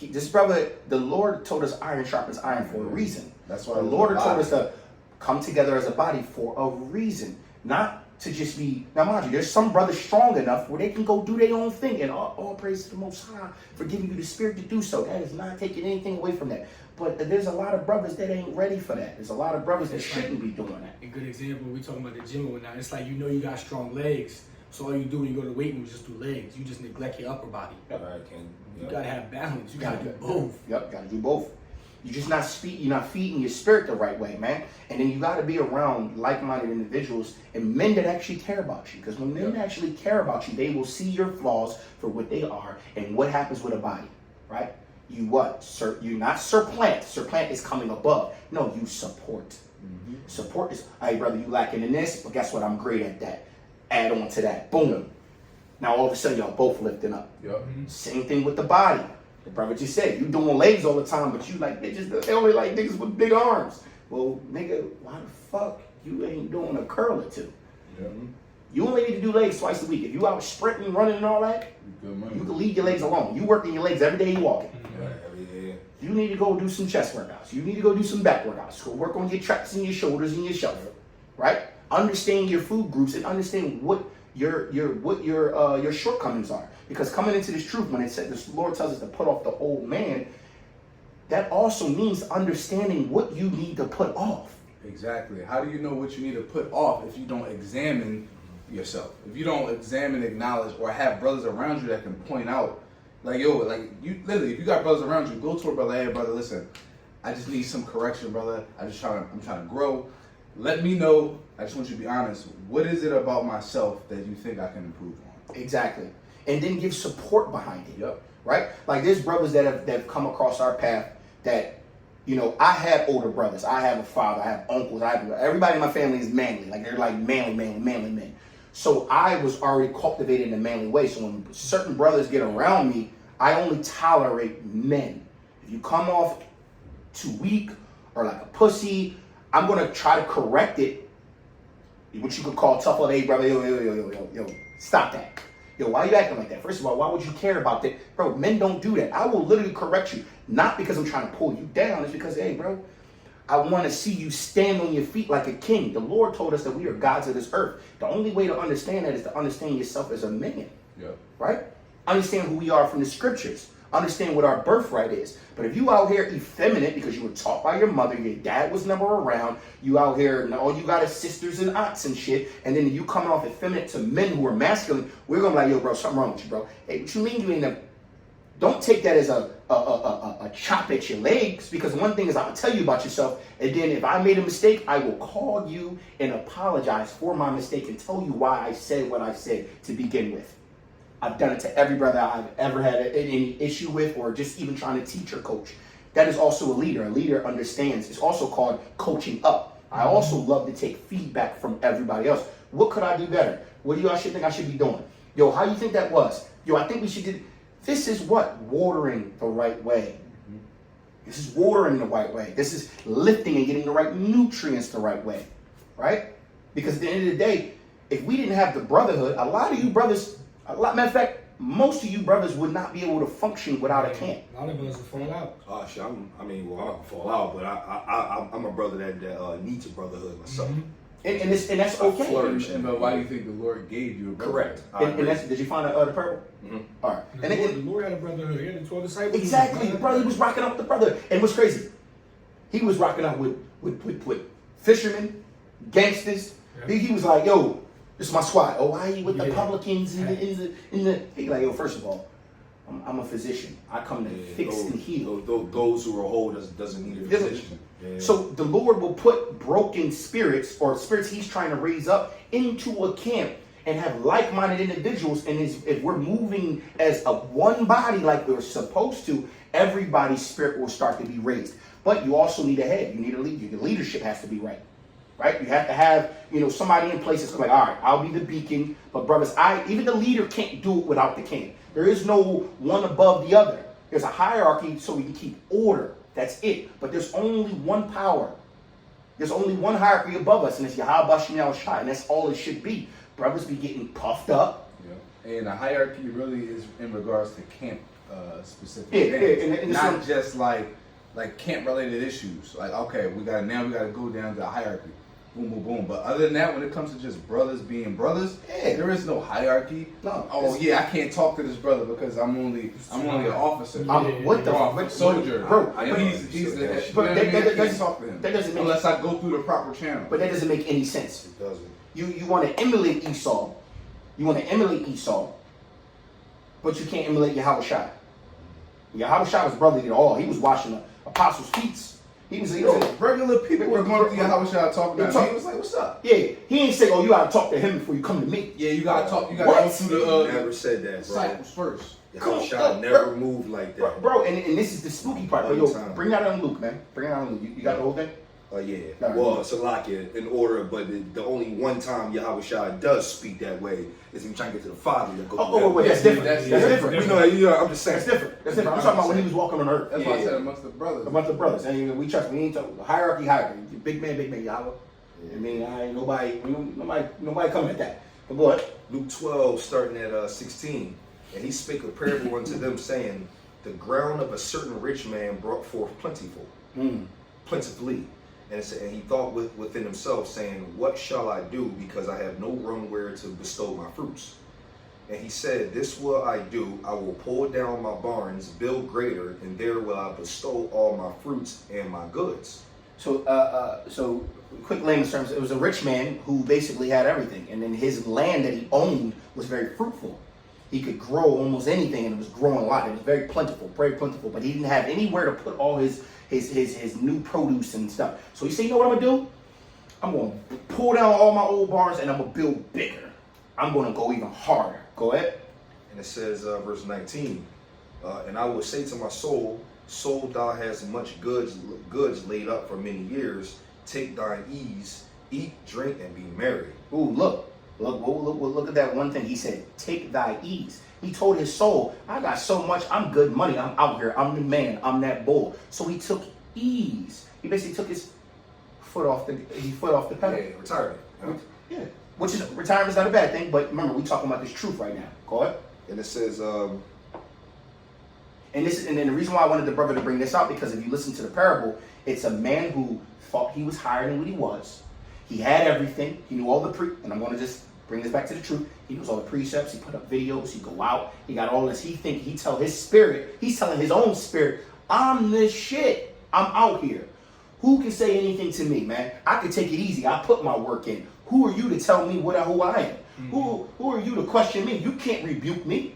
Speaker 1: this brother, the Lord told us iron sharpens iron for a reason.
Speaker 2: That's why
Speaker 1: the Lord told us to come together as a body for a reason. Not to just be, now mind you, there's some brothers strong enough where they can go do their own thing, and all praise to the Most High for giving you the spirit to do so. That is not taking anything away from that. But there's a lot of brothers that ain't ready for that. There's a lot of brothers that shouldn't be doing that.
Speaker 4: A good example, we talking about the gym and whatnot. It's like, you know, you got strong legs, so all you do when you go to the weight room is just do legs. You just neglect your upper body. You gotta have balance. You gotta do both.
Speaker 1: Yep, gotta do both. You're just you're not feeding your spirit the right way, man. And then you got to be around like-minded individuals and men that actually care about you. Because when men actually care about you, they will see your flaws for what they are and what happens with a body, right? You what? You're not supplant. Supplant is coming above. No, you support. Support is, hey, brother, you lacking in this, but guess what? I'm great at that. Add on to that. Boom. Now all of a sudden, y'all both lifting up. Same thing with the body. The brother just said, you doing legs all the time, but you like bitches, they only like niggas with big arms. Well, nigga, why the fuck you ain't doing a curl or two? You only need to do legs twice a week. If you out sprinting, running, and all that, you can leave your legs alone. You working your legs every day you walking. You need to go do some chest workouts. You need to go do some back workouts. Go work on your traps and your shoulders and your shoulder, right? Understand your food groups and understand what your shortcomings are. Because coming into this truth, when it said this Lord tells us to put off the old man, that also means understanding what you need to put off.
Speaker 2: Exactly. How do you know what you need to put off if you don't examine yourself? If you don't examine, acknowledge, or have brothers around you that can point out, like, yo, like, you literally, if you got brothers around you, go to a brother, hey, brother, listen, I just need some correction, brother. I'm trying to grow. let me know. I just want you to be honest. What is it about myself that you think I can improve on?
Speaker 1: Exactly. And then give support behind it.
Speaker 2: Yep.
Speaker 1: Right? Like there's brothers that have come across our path that, you know, I have older brothers. I have a father. I have uncles. Everybody in my family is manly. Like they're like manly men. So I was already cultivated in a manly way. So when certain brothers get around me, I only tolerate men. If you come off too weak or like a pussy, I'm going to try to correct it. What you could call tough love. Hey, brother, yo, stop that. Yo, why are you acting like that? First of all, why would you care about that? Bro, men don't do that. I will literally correct you. Not because I'm trying to pull you down. It's because, hey, bro, I want to see you stand on your feet like a king. The Lord told us that we are gods of this earth. The only way to understand that is to understand yourself as a man.
Speaker 2: Yep.
Speaker 1: Right? Understand who we are from the scriptures. Understand what our birthright is. But if you out here effeminate because you were taught by your mother, your dad was never around, you out here and all you got is sisters and aunts and shit, and then you coming off effeminate to men who are masculine, we're gonna be like, yo, bro, something wrong with you, bro. Hey, what you mean you ain't never? Don't take that as a chop at your legs, because one thing is I'll tell you about yourself, and then if I made a mistake, I will call you and apologize for my mistake and tell you why I said what I said to begin with. I've done it to every brother I've ever had any issue with, or just even trying to teach or coach. That is also a leader. A leader understands. It's also called coaching up. I also love to take feedback from everybody else. What could I do better? What do y'all should think I should be doing? Yo, how you think that was? Yo, I think we should do. This is what? Watering the right way. This is watering the right way. This is lifting and getting the right nutrients the right way. Right? Because at the end of the day, if we didn't have the brotherhood, a lot of you brothers, matter of fact, most of you brothers would not be able to function without a camp.
Speaker 4: A lot of us will fall out.
Speaker 3: Oh shit, I'm not gonna fall out, but I'm a brother that needs a brotherhood myself.
Speaker 4: Mm-hmm.
Speaker 1: And that's okay.
Speaker 3: Flourish.
Speaker 2: But why do you think the Lord gave you a brother?
Speaker 3: Correct.
Speaker 1: And that's, did you find the purple?
Speaker 3: Mm-hmm.
Speaker 1: All right.
Speaker 4: The Lord had a brotherhood. He had the 12 disciples.
Speaker 1: Exactly. The brother, he was rocking out with the brother. And what's crazy? He was rocking out with fishermen, gangsters.
Speaker 4: Yeah.
Speaker 1: He was like, yo, this is my squad. Oh, why are you with the publicans in the he like, yo, first of all, I'm a physician. I come to fix and heal.
Speaker 3: Those who are whole doesn't need a physician. Yeah.
Speaker 1: So the Lord will put broken spirits or spirits he's trying to raise up into a camp and have like-minded individuals. And if we're moving as a one body like we're supposed to, everybody's spirit will start to be raised. But you also need a head. You need a leader. Your leadership has to be right. Right? You have to have, somebody in place that's like, all right, I'll be the beacon. But brothers, even the leader can't do it without the king. There is no one above the other. There's a hierarchy so we can keep order. That's it. But there's only one power. There's only one hierarchy above us, and it's Yahweh Shem Shai, and that's all it should be. Brothers be getting puffed up.
Speaker 2: Yeah. And the hierarchy really is in regards to camp specific
Speaker 1: things.
Speaker 2: And not just like camp related issues. Like, okay, we gotta go down to the hierarchy. Boom, boom, boom. But other than that, when it comes to just brothers being brothers, there is no hierarchy.
Speaker 1: No.
Speaker 2: Oh yeah, I can't talk to this brother because I'm only an officer.
Speaker 1: What the
Speaker 2: soldier,
Speaker 1: bro?
Speaker 2: He's the head.
Speaker 1: But
Speaker 2: I can't talk to him.
Speaker 1: That doesn't make
Speaker 2: unless I go through the proper channel.
Speaker 1: But that doesn't make any sense.
Speaker 3: It doesn't.
Speaker 1: You want to emulate Esau. But you can't emulate Yahweh Shai. Yahweh Shai was brotherly to all. He was washing the apostles' feet. He was
Speaker 2: regular people were going to Yahweh Shai talking about him. He was like, what's up?
Speaker 1: Yeah, he ain't say, oh, you gotta talk to him before you come to me.
Speaker 2: Yeah, you gotta talk. You gotta go through the
Speaker 3: never said that, bro.
Speaker 2: disciples first.
Speaker 3: Yahweh Shai never moved like that,
Speaker 1: bro. And this is the spooky part. But yo, bring that on Luke, man. Bring that on Luke. You got the whole thing?
Speaker 3: Yeah.
Speaker 1: Right.
Speaker 3: Well, Salakia in order, but the only one time Yahweh Shai does speak that way is when trying to get to the Father.
Speaker 1: Wait, that's different. That's different.
Speaker 3: I'm just saying.
Speaker 1: That's different. I'm talking about when he was walking on earth.
Speaker 2: That's why I said amongst the brothers.
Speaker 1: And we trust. We ain't talking hierarchy. Big man, Yahweh. I mean, ain't nobody coming at that. But boy,
Speaker 3: Luke 12, starting at 16, and he spake a parable unto them, saying, the ground of a certain rich man brought forth plentifully. And he thought within himself, saying, what shall I do, because I have no room where to bestow my fruits? And he said, this will I do. I will pull down my barns, build greater, and there will I bestow all my fruits and my goods.
Speaker 1: So quick layman's terms, it was a rich man who basically had everything. And then his land that he owned was very fruitful. He could grow almost anything, and it was growing a lot. It was very plentiful, but he didn't have anywhere to put all his new produce and stuff. So he said, you know what I'm gonna do? I'm going to pull down all my old barns and I'm going to build bigger. I'm going to go even harder. Go ahead.
Speaker 3: And it says, verse 19, and I will say to my soul, soul, thou hast much goods laid up for many years. Take thine ease, eat, drink, and be merry.
Speaker 1: Ooh, look at that one thing. He said, take thy ease. He told his soul, I got so much, I'm good money, I'm out here, I'm the man, I'm that bull. So he took ease. He basically took his foot off the pedal.
Speaker 3: Yeah, retirement.
Speaker 1: Yeah. Which is, retirement's not a bad thing, but remember, we talking about this truth right now. Go ahead.
Speaker 3: And it says,
Speaker 1: And then the reason why I wanted the brother to bring this out, because if you listen to the parable, it's a man who thought he was higher than what he was. He had everything. He knew all the and I'm going to just bring this back to the truth. He knows all the precepts. He put up videos. He go out. He got all this. He tell his spirit. He's telling his own spirit, I'm this shit. I'm out here. Who can say anything to me, man? I can take it easy. I put my work in. Who are you to tell me who I am? Mm-hmm. Who are you to question me? You can't rebuke me.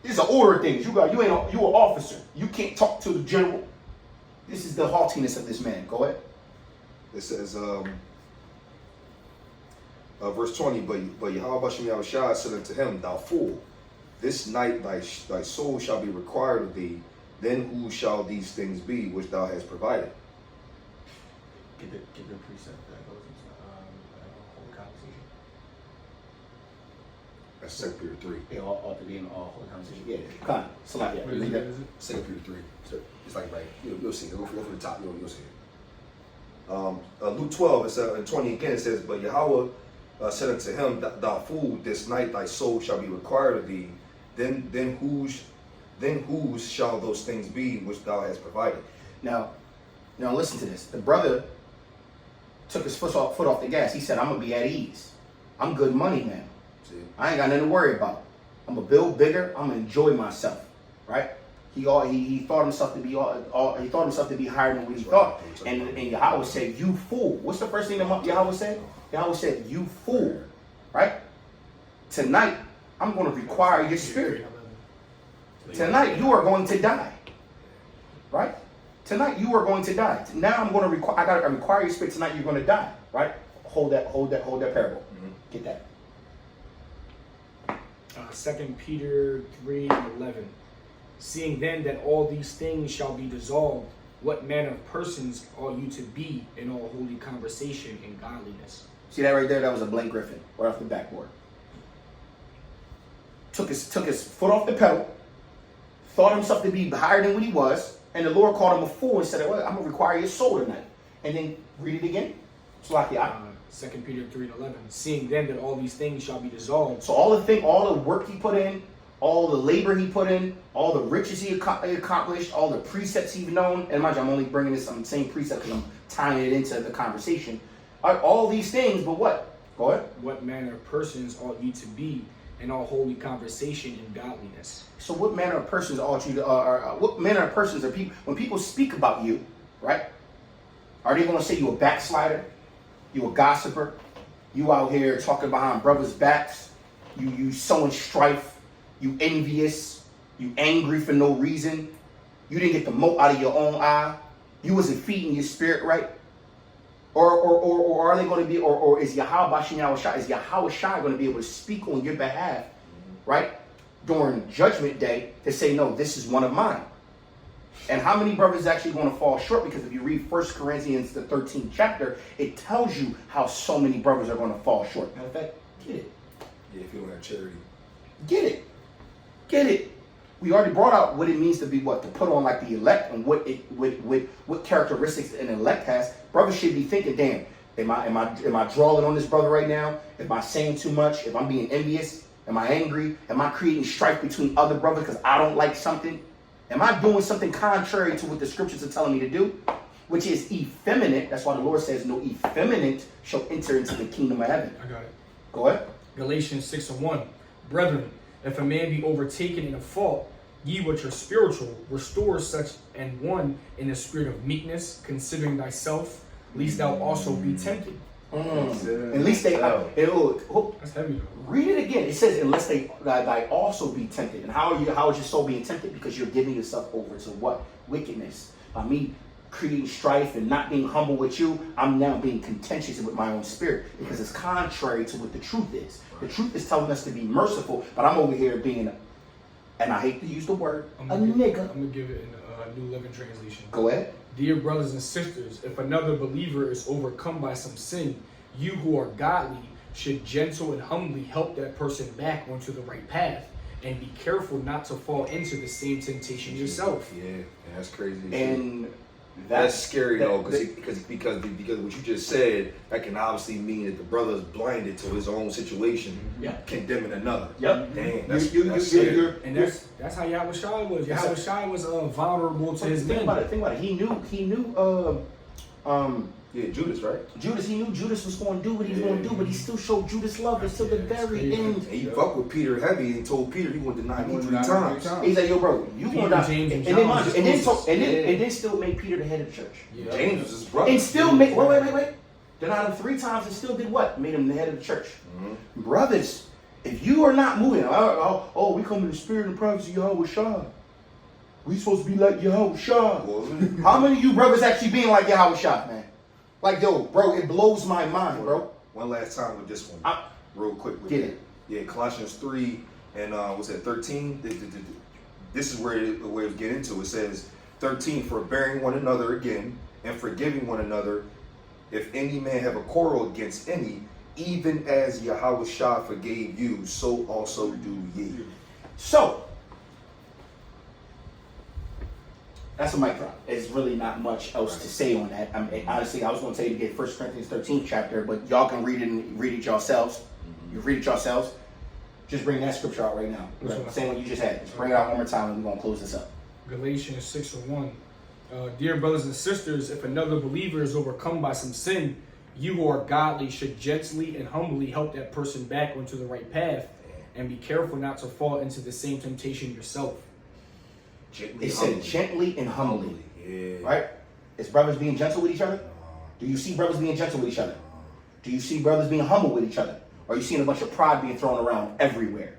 Speaker 1: This is an order of things. You're an officer. You can't talk to the general. This is the haughtiness of this man. Go ahead.
Speaker 3: it says, verse 20, but Yahweh Bashem Yahushua said unto him, thou fool, this night thy soul shall be required of thee. Then who shall these things be which thou hast provided?
Speaker 4: Get the precept that goes into holy conversation.
Speaker 3: That's 2 Peter 3.
Speaker 1: Yeah, all to be in all holy conversation. Yeah, come on. Select it.
Speaker 4: What is it?
Speaker 3: 2 Peter 3. So it's like right. You'll see it. Go from the top. You'll see it. Luke 12 and 20 again. It says, but Yahweh said unto him, thou fool, this night thy soul shall be required of thee. Then whose shall those things be which thou hast provided?
Speaker 1: Now listen to this. The brother took his foot off the gas. He said, I'm gonna be at ease. I'm good money now.
Speaker 3: See?
Speaker 1: I ain't got nothing to worry about. I'm gonna build bigger. I'm gonna enjoy myself. Right? He thought himself to be he thought himself to be higher than what he thought. And Yahweh said, you fool. What's the first thing that Yahweh said? Yahweh said, you fool. Right? Tonight, I'm going to require your spirit. Tonight, you are going to die. Right? Tonight, you are going to die. Now I'm going to require your spirit. Tonight, you're going to die. Right? Hold that parable. Mm-hmm. Get that.
Speaker 4: 2 Peter 3:11. Seeing then that all these things shall be dissolved, what manner of persons ought you to be in all holy conversation and godliness?
Speaker 1: See that right there? That was a blank Griffin right off the backboard. Took his foot off the pedal, thought himself to be higher than what he was, and the Lord called him a fool and said, well, I'm going to require your soul tonight. And then read it again. It's like
Speaker 4: 2 Peter 3:11. Seeing then that all these things shall be dissolved.
Speaker 1: So all the work he put in, all the labor he put in, all the riches he accomplished, all the precepts he's known, and mind you, I'm only bringing this on the same precept because I'm tying it into the conversation. All these things, but what? Go ahead.
Speaker 4: What manner of persons ought you to be in all holy conversation and godliness?
Speaker 1: So what manner of persons ought you to, what manner of persons are people, when people speak about you, right? Are they going to say you a backslider? You a gossiper? You out here talking behind brothers' backs? You sowing strife? You envious? You angry for no reason? You didn't get the mote out of your own eye? You wasn't feeding your spirit right? Or are they going to be, or is Yahweh Bashem Yahushua, is Yahweh Shai going to be able to speak on your behalf, right? During judgment day to say, no, this is one of mine. And how many brothers actually going to fall short? Because if you read 1 Corinthians, the 13th chapter, it tells you how so many brothers are going to fall short. Matter of fact, get it.
Speaker 3: Yeah, if you don't have charity.
Speaker 1: Get it. Get it. We already brought out what it means to be what? To put on like the elect and what characteristics an elect has. Brothers should be thinking, damn, am I drawing on this brother right now? Am I saying too much? If I'm being envious? Am I angry? Am I creating strife between other brothers because I don't like something? Am I doing something contrary to what the scriptures are telling me to do? Which is effeminate. That's why the Lord says no effeminate shall enter into the kingdom of heaven.
Speaker 4: I got it.
Speaker 1: Go ahead.
Speaker 4: Galatians 6:1. Brethren, if a man be overtaken in a fault, ye which are spiritual, restore such an one in a spirit of meekness, considering thyself, lest thou also be tempted.
Speaker 1: At least they.
Speaker 4: That's heavy though.
Speaker 1: Read it again. It says, unless thy also be tempted. And how is your soul being tempted? Because you're giving yourself over to what? Wickedness. By me creating strife and not being humble with you, I'm now being contentious with my own spirit because it's contrary to what the truth is. The truth is telling us to be merciful, but I'm over here being, and I hate to use the word, a nigga.
Speaker 4: I'm going to give it in a New Living Translation.
Speaker 1: Go ahead.
Speaker 4: Dear brothers and sisters, if another believer is overcome by some sin, you who are godly should gentle and humbly help that person back onto the right path, and be careful not to fall into the same temptation yourself.
Speaker 3: Yeah, that's crazy.
Speaker 1: And
Speaker 3: that's scary though, because what you just said, that can obviously mean that the brother's blinded to his own situation, condemning another.
Speaker 1: Yep.
Speaker 3: Damn, that's scary.
Speaker 4: And that's how Yahweh Shai was. Yahweh Shai was vulnerable to his
Speaker 1: think
Speaker 4: men.
Speaker 1: about it. He knew
Speaker 3: Judas, right?
Speaker 1: Judas, he knew Judas was going to do what he was going to do, but he still showed Judas love until the very end.
Speaker 3: And he fucked with Peter heavy and told Peter he would deny me 3 times.
Speaker 1: He's like, yo, bro, you going to die.
Speaker 4: James,
Speaker 1: And then still make Peter the head of the church.
Speaker 4: Yeah.
Speaker 3: James was his brother.
Speaker 1: And still make, wait. Denied him 3 times and still did what? Made him the head of the church. Mm-hmm. Brothers, if you are not moving, we come in the spirit and prophecy of Yahweh Shai. We supposed to be like Yahweh Shai. How many of you brothers actually being like Yahweh Shai, man? Like, yo, bro, it blows my mind, bro.
Speaker 3: One last time with this one, real quick.
Speaker 1: Get it.
Speaker 3: Yeah, Colossians 3 and what's that, 13? This is where it get into. It says, 13, for bearing one another again and forgiving one another, if any man have a quarrel against any, even as Yahweh Shai forgave you, so also do ye.
Speaker 1: So, that's a mic drop. There's really not much else to say on that. I mean, honestly, I was going to tell you to get 1 Corinthians 13th chapter, but y'all can read it yourselves. You read it yourselves. Just bring that scripture out right now. Same one you just had. Just bring it out one more time and we're going to close this up.
Speaker 4: Galatians 6:1. Dear brothers and sisters, if another believer is overcome by some sin, you who are godly should gently and humbly help that person back onto the right path, and be careful not to fall into the same temptation yourself.
Speaker 1: It said gently and humbly.
Speaker 3: Yeah.
Speaker 1: Right? Is brothers being gentle with each other? Do you see brothers being gentle with each other? Do you see brothers being humble with each other? Or are you seeing a bunch of pride being thrown around everywhere?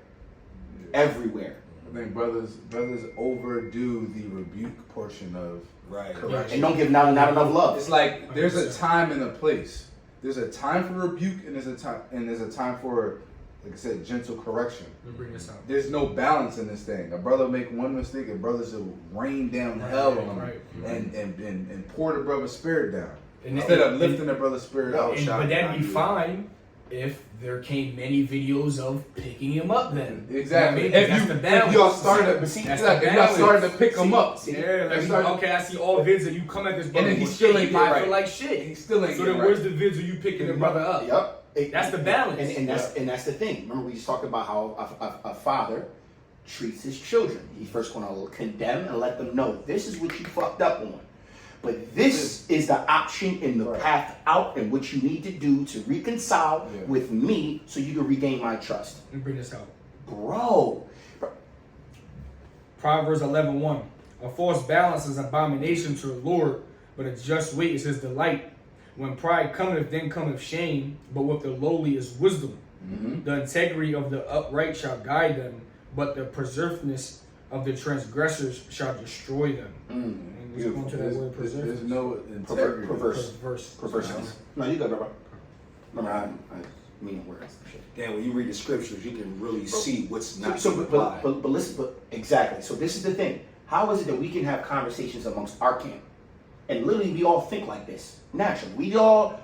Speaker 1: Everywhere.
Speaker 2: I think brothers overdo the rebuke portion of correction.
Speaker 1: And don't give not enough love.
Speaker 2: It's like there's a time and a place. There's a time for rebuke and there's a time for, like I said, gentle correction.
Speaker 4: Let me bring this out.
Speaker 2: There's no balance in this thing. A brother make one mistake, and brothers will rain down hell on him and pour the brother's spirit down. Instead of lifting the brother's spirit up.
Speaker 4: But that'd be fine if there came many videos of picking him up then.
Speaker 2: Exactly.
Speaker 4: You know what I mean?
Speaker 2: If y'all started to pick him up.
Speaker 4: Okay, I see all vids and you come at this brother
Speaker 2: and then he still ain't
Speaker 4: feel like shit.
Speaker 2: He still ain't.
Speaker 4: So then where's the vids of you picking the brother up?
Speaker 1: Yep.
Speaker 4: That's the balance.
Speaker 1: And that's the thing. Remember we just talked about how a father treats his children. He's first going to condemn and let them know this is what you fucked up on. But this is the option in the path out and what you need to do to reconcile with me so you can regain my trust.
Speaker 4: Let me bring this out.
Speaker 1: Bro.
Speaker 4: Proverbs 11:1. A false balance is abomination to the Lord, but a just weight is his delight. When pride cometh, then cometh shame, but with the lowly is wisdom. Mm-hmm. The integrity of the upright shall guide them, but the preservedness of the transgressors shall destroy them.
Speaker 2: There's no integrity.
Speaker 1: Perverseness. No, you got it, bro. Remember, I mean words.
Speaker 3: And when you read the scriptures, you can really see what's not.
Speaker 1: But listen. But exactly. So this is the thing. How is it that we can have conversations amongst our camp, and literally we all think like this naturally? We all.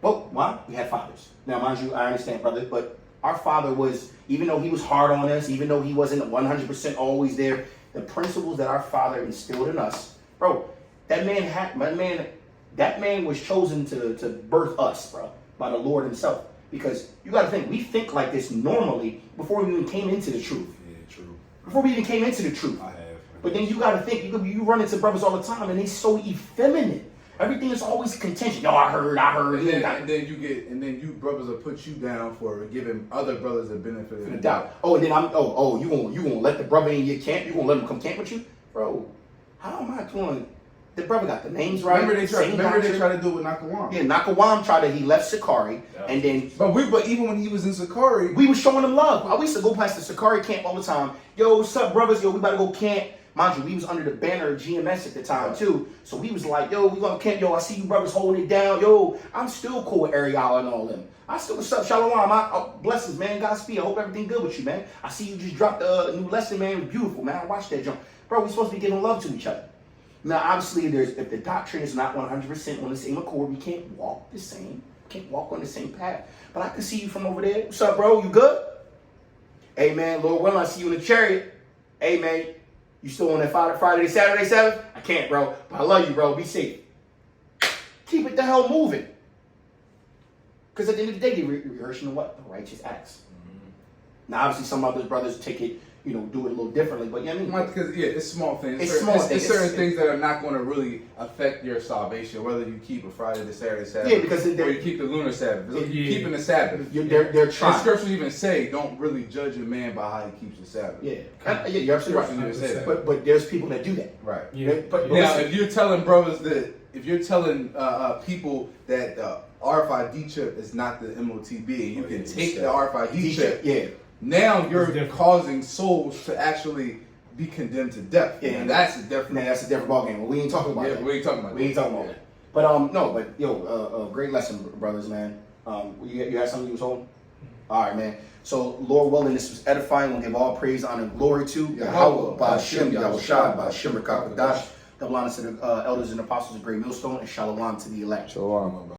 Speaker 1: Well, why? We had fathers. Now, mind you, I understand, brother, but our father was, even though he was hard on us, even though he wasn't 100% always there, the principles that our father instilled in us, bro, that man was chosen to birth us, bro, by the Lord himself. Because you got to think, we think like this normally before we even came into the truth.
Speaker 3: Yeah, true.
Speaker 1: Before we even came into the truth.
Speaker 3: I have.
Speaker 1: But then you got to think, you run into brothers all the time, and they so effeminate. Everything is always contention. Yo, I heard.
Speaker 2: And then you brothers will put you down for giving other brothers the benefit of the doubt.
Speaker 1: Oh, and then you gonna let the brother in your camp? You gonna let him come camp with you, bro? How am I doing? The brother got the names right.
Speaker 2: Remember they tried to do it with Nakawam.
Speaker 1: Yeah, Nakawam he left Sakari, and then.
Speaker 2: But even when he was in Sakari,
Speaker 1: we was showing him love. I used to go past the Sakari camp all the time. Yo, what's up, brothers? Yo, we about to go camp. Mind you, we was under the banner of GMS at the time too. So we was like, yo, we gonna camp, yo, I see you brothers holding it down. Yo, I'm still cool with Ariel and all them. I still, what's up, Shalom, blessings, man, Godspeed, I hope everything good with you, man. I see you just dropped a new lesson, man, it was beautiful, man, I watched that jump. Bro, we supposed to be giving love to each other. Now, obviously, if the doctrine is not 100% on the same accord, we can't walk the same, can't walk on the same path. But I can see you from over there. What's up, bro? You good? Hey, man, Lord willing, I see you in the chariot. Hey, man, you still on that Friday to Saturday 7th? I can't, bro. But I love you, bro. Be safe. Keep it the hell moving. Because at the end of the day, they're rehearsing what? The righteous acts. Now, obviously, some other brothers take it, you know, do it a little differently. But, you know what I mean?
Speaker 2: Because, yeah, it's small things.
Speaker 1: It's small things.
Speaker 2: It's certain things that are not going to really affect your salvation, whether you keep a Friday to Saturday Sabbath.
Speaker 1: Yeah, because
Speaker 2: or you keep the lunar Sabbath. You're keeping the Sabbath.
Speaker 1: They're trying.
Speaker 2: And scriptures even say, don't really judge a man by how he keeps the Sabbath.
Speaker 1: Yeah, you're absolutely right. But there's people that do that.
Speaker 2: Right.
Speaker 4: Yeah.
Speaker 1: But
Speaker 2: now, if you're telling brothers that, if you're telling people that the RFID chip is not the MOTB, and you can take the RFID chip,
Speaker 1: yeah.
Speaker 2: Now you're causing souls to actually be condemned to death.
Speaker 1: Yeah,
Speaker 2: and that's a different.
Speaker 1: Man, that's a different ballgame. Well, we ain't talking about that.
Speaker 2: We ain't talking about
Speaker 1: that. But no, but yo, great lesson, brothers, man. You had something you was holding? All right, man. So, Lord willing, this was edifying. We'll give all praise, honor, and glory to Yahweh, Ba'ashem, Yahushua, Ba'ashem, Rekakadash. Double honor to the elders and apostles of Great Millstone, and shalom to the elect.
Speaker 2: Shalom.